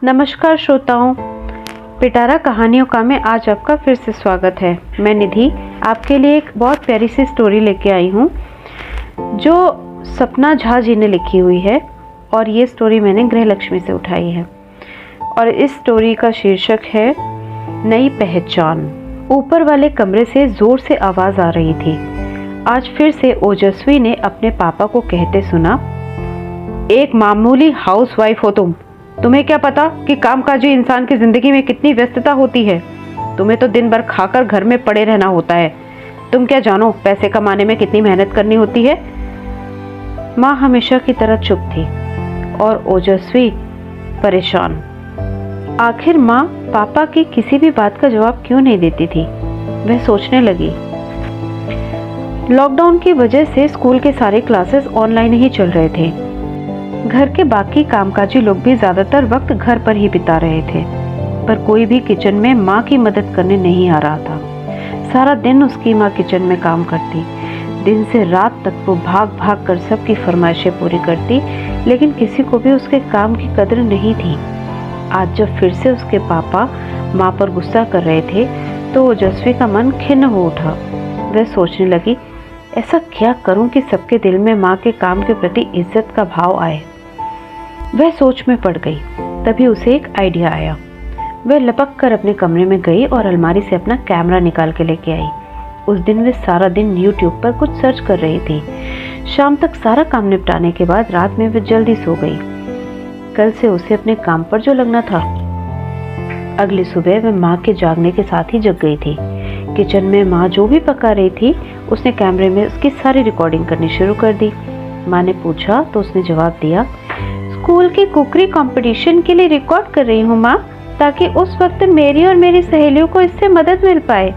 नमस्कार श्रोताओं, पिटारा कहानियों का में आज आपका फिर से स्वागत है। मैं निधि आपके लिए एक बहुत प्यारी सी स्टोरी लेके आई हूँ जो सपना झा जी ने लिखी हुई है और ये स्टोरी मैंने गृहलक्ष्मी से उठाई है और इस स्टोरी का शीर्षक है नई पहचान। ऊपर वाले कमरे से जोर से आवाज़ आ रही थी। आज फिर से ओजस्वी ने अपने पापा को कहते सुना, एक मामूली हाउसवाइफ हो तुम्हें क्या पता कि कामकाजी इंसान की जिंदगी में कितनी व्यस्तता होती है। तुम्हें तो दिन भर खाकर घर में पड़े रहना होता है। तुम क्या जानो पैसे कमाने में कितनी मेहनत करनी होती है। माँ हमेशा की तरह चुप थी और ओजस्वी परेशान। आखिर माँ पापा की किसी भी बात का जवाब क्यों नहीं देती थी। वह सोचने लगी। लॉकडाउन की वजह से स्कूल के सारे क्लासेस ऑनलाइन ही चल रहे थे। घर के बाकी कामकाजी लोग भी ज्यादातर वक्त घर पर ही बिता रहे थे, पर कोई भी किचन में माँ की मदद करने नहीं आ रहा था। सारा दिन उसकी माँ किचन में काम करती। दिन से रात तक वो भाग भाग कर सबकी फरमाइशें पूरी करती, लेकिन किसी को भी उसके काम की कदर नहीं थी। आज जब फिर से उसके पापा माँ पर गुस्सा कर रहे थे तो ओजस्वी का मन खिन्न हो उठा। वह सोचने लगी, ऐसा क्या करूं कि सबके दिल में माँ के काम के प्रति इज्जत का भाव आए। वह सोच में पड़ गई। तभी उसे एक आइडिया आया। वह लपक कर अपने कमरे में गई और अलमारी से अपना कैमरा निकाल के लेके आई। उस दिन वह सारा दिन YouTube पर कुछ सर्च कर रही थी। शाम तक सारा काम निपटाने के बाद रात में वह जल्दी सो गई। कल से उसे अपने काम पर जो लगना था। अगली सुबह वह माँ के जागने के साथ ही जग गई थी। किचन में माँ जो भी पका रही थी उसने कैमरे में उसकी सारी रिकॉर्डिंग करनी शुरू कर दी। माँ ने पूछा तो उसने जवाब दिया, स्कूल के कुकरी कंपटीशन के लिए रिकॉर्ड कर रही हूँ माँ, ताकि उस वक्त मेरी और मेरी सहेलियों को इससे मदद मिल पाए।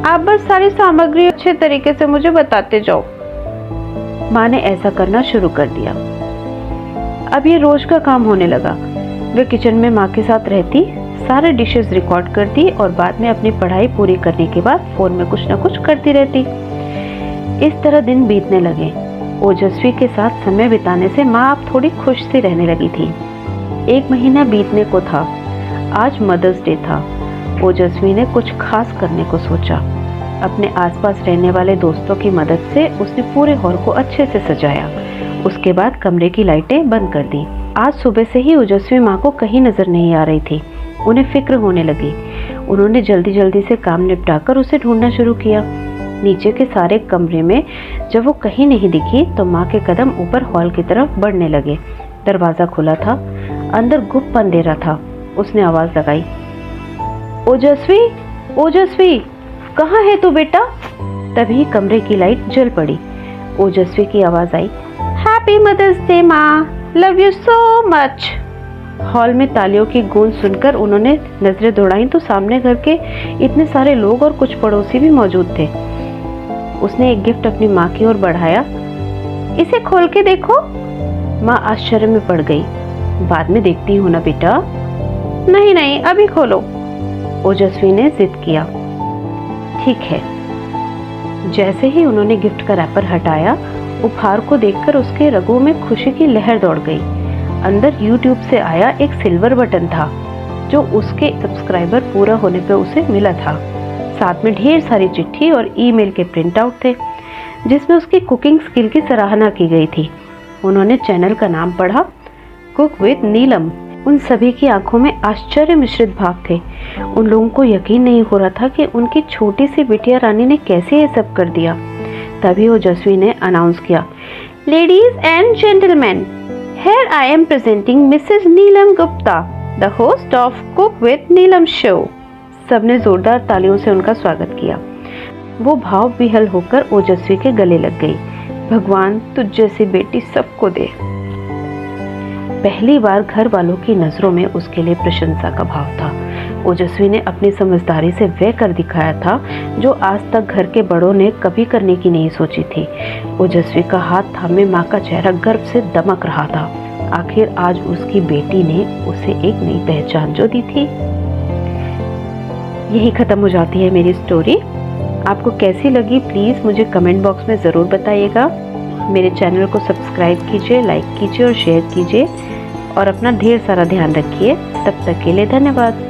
आप बस सारी सामग्री अच्छे तरीके से मुझे बताते जाओ। माँ ने ऐसा करना शुरू कर दिया। अब ये रोज का काम होने लगा। वह किचन में माँ के साथ रहती, सारे डिशेस रिकॉर्ड करती और बाद में अपनी पढ़ाई पूरी करने के बाद फोन में कुछ न कुछ करती रहती। इस तरह दिन बीतने लगे। ओजस्वी के साथ समय बिताने से माँ अब थोड़ी खुश सी रहने लगी थी। एक महीना बीतने को था। आज मदर्स डे था। ओजस्वी ने कुछ खास करने को सोचा। अपने आसपास रहने वाले दोस्तों की मदद से उसने पूरे हॉल को अच्छे से सजाया। उसके बाद कमरे की लाइटें बंद कर दी। आज सुबह से ही ओजस्वी माँ को कहीं नजर नहीं आ रही थी। उन्हें फिक्र होने लगी। उन्होंने जल्दी जल्दी से काम निपटाकर उसे ढूंढना शुरू किया। नीचे के सारे कमरे में जब वो कहीं नहीं दिखी तो माँ के कदम ऊपर हॉल की तरफ बढ़ने लगे। दरवाजा खुला था। अंदर गुप्त अंधेरा था। उसने आवाज लगाई, ओजस्वी, ओजस्वी, कहाँ है तू बेटा? तभी कमरे की लाइट जल पड़ी। ओजस्वी की आवाज आई, हैप्पी मदर्स डे माँ, love you so much. Hall में तालियों की गूंज सुनकर उन्होंने नजरें दौड़ाई तो सामने घर के इतने सारे लोग और कुछ पड़ोसी भी मौजूद थे। उसने एक गिफ्ट अपनी माँ की ओर बढ़ाया। इसे खोल के देखो। माँ आश्चर्य में पड़ गई। बाद में देखती हूँ ना बेटा। नहीं नहीं, अभी खोलो। ओजस्वी ने जिद किया। ठीक है। जैसे ही उन्होंने गिफ्ट का रैपर हटाया, उपहार को देखकर उसके रगों में खुशी की लहर दौड़ गई। अंदर YouTube से आया एक सिल्वर बटन था जो उसके सब्सक्राइबर पूरा होने पे उसे मिला था। साथ में ढेर सारी चिट्ठी और ईमेल के प्रिंट आउट थे जिसमें उसकी कुकिंग स्किल की सराहना की गई थी। उन्होंने चैनल का नाम पढ़ा, कुक विद नीलम। उन सभी की आंखों में आश्चर्य मिश्रित भाव थे। उन लोगों को यकीन नहीं हो रहा था कि उनकी छोटी सी बिटिया रानी ने कैसे ये सब कर दिया। तभी ओजस्वी ने अनाउंस किया, ladies and gentleman, here I am presenting Mrs. Neelam Gupta, the host of Cook with Neelam show। सबने जोरदार तालियों से उनका स्वागत किया। वो भाव विहल होकर ओजस्वी के गले लग गई। भगवान तुझ जैसी बेटी सबको दे। पहली बार घर वालों की नजरों में उसके लिए प्रशंसा का भाव था। ओजस्वी ने अपनी समझदारी से वह कर दिखाया था जो आज तक घर के बड़ों ने कभी करने की नहीं सोची थी। ओजस्वी का हाथ थामे माँ का चेहरा गर्व से दमक रहा था। आखिर आज उसकी बेटी ने उसे एक नई पहचान जो दी थी। यही खत्म हो जाती है मेरी स्टोरी। आपको कैसी लगी प्लीज़ मुझे कमेंट बॉक्स में ज़रूर बताइएगा। मेरे चैनल को सब्सक्राइब कीजिए, लाइक कीजिए और शेयर कीजिए और अपना ढेर सारा ध्यान रखिए। तब तक के लिए धन्यवाद।